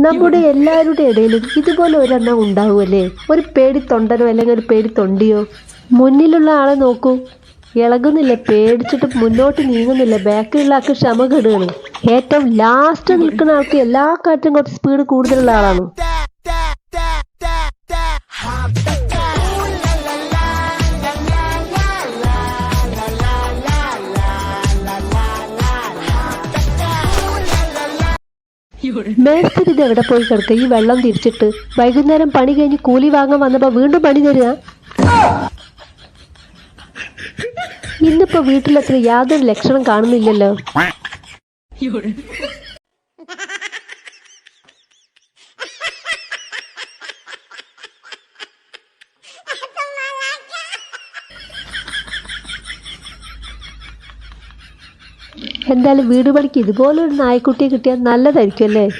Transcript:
നമ്മുടെ എല്ലാവരുടെ ഇടയിലും ഇതുപോലെ ഒരെണ്ണം ഉണ്ടാവുമല്ലേ, ഒരു പേടി തൊണ്ടനോ അല്ലെങ്കിൽ ഒരു പേടി തൊണ്ടിയോ. മുന്നിലുള്ള ആളെ നോക്കൂ, ഇളകുന്നില്ല, പേടിച്ചിട്ട് മുന്നോട്ട് നീങ്ങുന്നില്ല. ബാക്കിലുള്ള ആൾക്ക് ക്ഷമ കെടുകയാണ്. ഏറ്റവും ലാസ്റ്റ് നിൽക്കുന്ന ആൾക്ക് എല്ലാ കാറ്റും കുറച്ച് സ്പീഡ് കൂടുതലുള്ള ആളാണ്. മേസ്തിരി ഇത് എവിടെ പോയി കിടക്കുക? ഈ വെള്ളം തിരിച്ചിട്ട് വൈകുന്നേരം പണി കഴിഞ്ഞ് കൂലി വാങ്ങാൻ വന്നപ്പോ വീണ്ടും പണി തരിക. ഇന്നിപ്പോ വീട്ടിലത്ര യാതൊരു ലക്ഷണം കാണുന്നില്ലല്ലോ. എന്തായാലും വീട് പണിക്ക് ഇതുപോലൊരു നായ്ക്കുട്ടിയെ കിട്ടിയാൽ നല്ലതായിരിക്കും അല്ലേ.